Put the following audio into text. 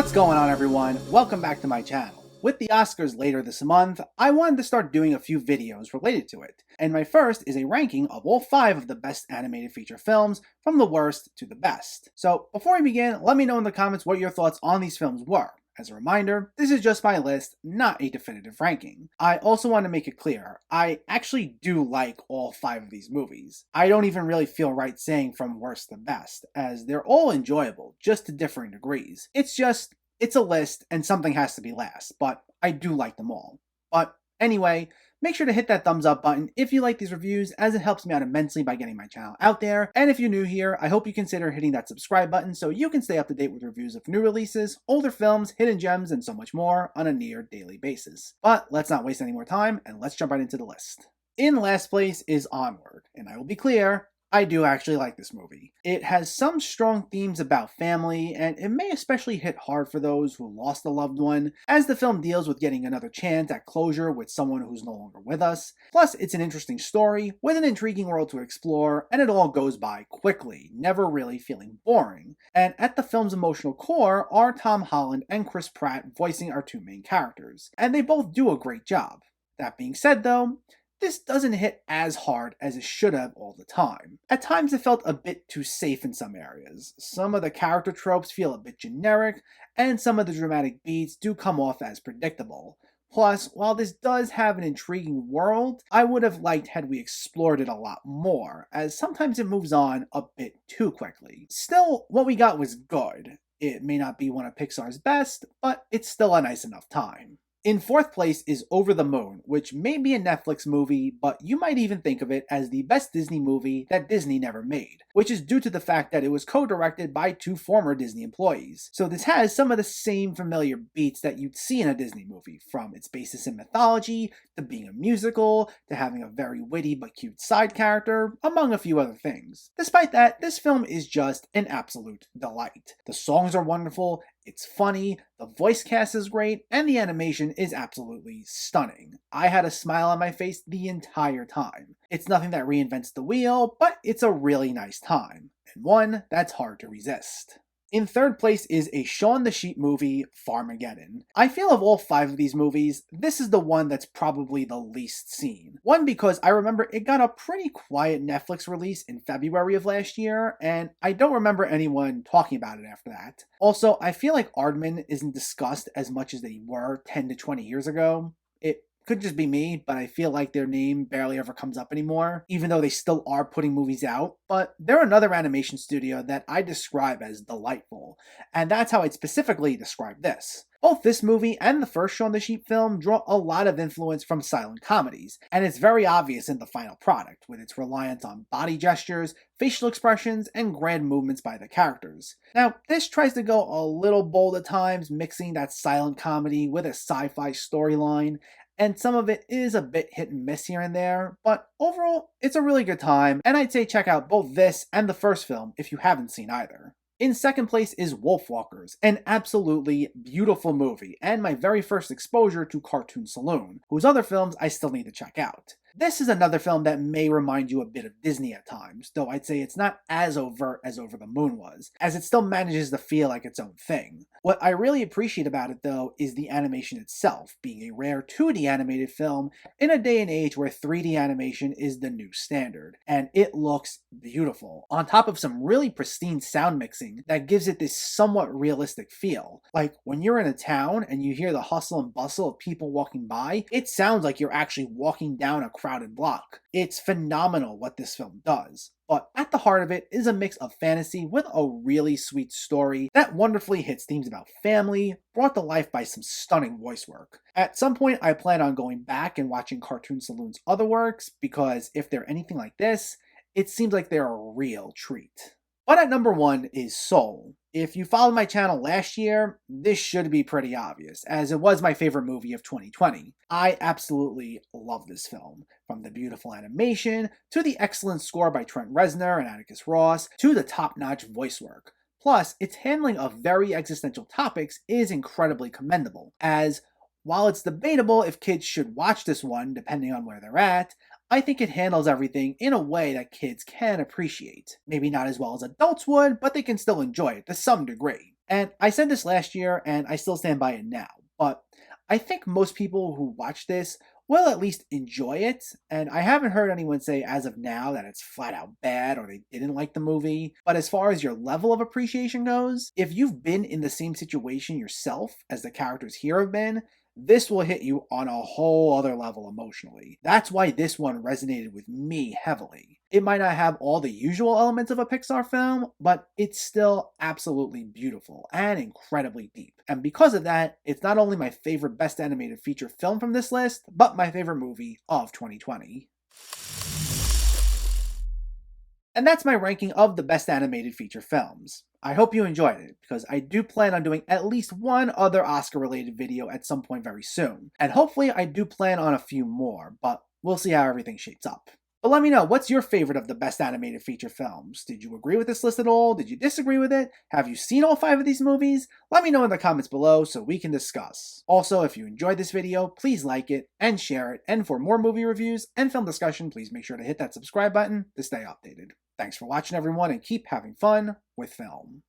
What's going on, everyone? Welcome back to my channel. With the Oscars later this month, I wanted to start doing a few videos related to it, and my first is a ranking of all 5 of the best animated feature films, from the worst to the best. So before we begin, let me know in the comments what your thoughts on these films were. As a reminder, this is just my list, not a definitive ranking. I also want to make it clear, I actually do like all 5 of these movies. I don't even really feel right saying from worst to best, as they're all enjoyable, just to differing degrees. It's a list, and something has to be last, but I do like them all. But anyway, make sure to hit that thumbs up button if you like these reviews, as it helps me out immensely by getting my channel out there. And if you're new here, I hope you consider hitting that subscribe button so you can stay up to date with reviews of new releases, older films, hidden gems, and so much more on a near daily basis. But let's not waste any more time, and let's jump right into the list. In last place is Onward, and I will be clear, I do actually like this movie. It has some strong themes about family, and it may especially hit hard for those who lost a loved one, as the film deals with getting another chance at closure with someone who's no longer with us. Plus, it's an interesting story, with an intriguing world to explore, and it all goes by quickly, never really feeling boring. And at the film's emotional core are Tom Holland and Chris Pratt voicing our 2 main characters, and they both do a great job. That being said though, this doesn't hit as hard as it should have all the time. At times it felt a bit too safe in some areas. Some of the character tropes feel a bit generic, and some of the dramatic beats do come off as predictable. Plus, while this does have an intriguing world, I would have liked had we explored it a lot more, as sometimes it moves on a bit too quickly. Still, what we got was good. It may not be one of Pixar's best, but it's still a nice enough time. In 4th place is Over the Moon, which may be a Netflix movie, but you might even think of it as the best Disney movie that Disney never made, which is due to the fact that it was co-directed by 2 former Disney employees. So this has some of the same familiar beats that you'd see in a Disney movie, from its basis in mythology, to being a musical, to having a very witty but cute side character, among a few other things. Despite that, this film is just an absolute delight. The songs are wonderful, it's funny, the voice cast is great, and the animation is absolutely stunning. I had a smile on my face the entire time. It's nothing that reinvents the wheel, but it's a really nice time, and one that's hard to resist. In 3rd place is a Shaun the Sheep movie, Farmageddon. I feel of all 5 of these movies, this is the one that's probably the least seen. One, because I remember it got a pretty quiet Netflix release in February of last year, and I don't remember anyone talking about it after that. Also, I feel like Aardman isn't discussed as much as they were 10 to 20 years ago. It could just be me, but I feel like their name barely ever comes up anymore, even though they still are putting movies out. But they're another animation studio that I describe as delightful, and that's how I'd specifically describe this. Both this movie and the first Shaun the Sheep film draw a lot of influence from silent comedies, and it's very obvious in the final product, with its reliance on body gestures, facial expressions, and grand movements by the characters. Now, this tries to go a little bold at times, mixing that silent comedy with a sci-fi storyline, and some of it is a bit hit and miss here and there, but overall, it's a really good time, and I'd say check out both this and the first film if you haven't seen either. In 2nd place is Wolfwalkers, an absolutely beautiful movie, and my very first exposure to Cartoon Saloon, whose other films I still need to check out. This is another film that may remind you a bit of Disney at times, though I'd say it's not as overt as Over the Moon was, as it still manages to feel like its own thing. What I really appreciate about it though is the animation itself, being a rare 2D animated film in a day and age where 3D animation is the new standard, and it looks beautiful, on top of some really pristine sound mixing that gives it this somewhat realistic feel. Like when you're in a town and you hear the hustle and bustle of people walking by, it sounds like you're actually walking down a crowded block. It's phenomenal what this film does. But at the heart of it is a mix of fantasy with a really sweet story that wonderfully hits themes about family, brought to life by some stunning voice work. At some point, I plan on going back and watching Cartoon Saloon's other works, because if they're anything like this, it seems like they're a real treat. But at number 1 is Soul. If you followed my channel last year, this should be pretty obvious, as it was my favorite movie of 2020. I absolutely love this film. From the beautiful animation, to the excellent score by Trent Reznor and Atticus Ross, to the top-notch voice work. Plus, its handling of very existential topics is incredibly commendable, as while it's debatable if kids should watch this one depending on where they're at, I think it handles everything in a way that kids can appreciate. Maybe not as well as adults would, but they can still enjoy it to some degree. And I said this last year, and I still stand by it now, but I think most people who watch this will at least enjoy it, and I haven't heard anyone say as of now that it's flat out bad or they didn't like the movie. But as far as your level of appreciation goes, if you've been in the same situation yourself as the characters here have been, this will hit you on a whole other level emotionally. That's why this one resonated with me heavily. It might not have all the usual elements of a Pixar film, but it's still absolutely beautiful and incredibly deep. And because of that, it's not only my favorite best animated feature film from this list, but my favorite movie of 2020. And that's my ranking of the best animated feature films. I hope you enjoyed it, because I do plan on doing at least one other Oscar-related video at some point very soon. And hopefully I do plan on a few more, but we'll see how everything shapes up. But let me know, what's your favorite of the best animated feature films? Did you agree with this list at all? Did you disagree with it? Have you seen all 5 of these movies? Let me know in the comments below so we can discuss. Also, if you enjoyed this video, please like it and share it. And for more movie reviews and film discussion, please make sure to hit that subscribe button to stay updated. Thanks for watching, everyone, and keep having fun with film.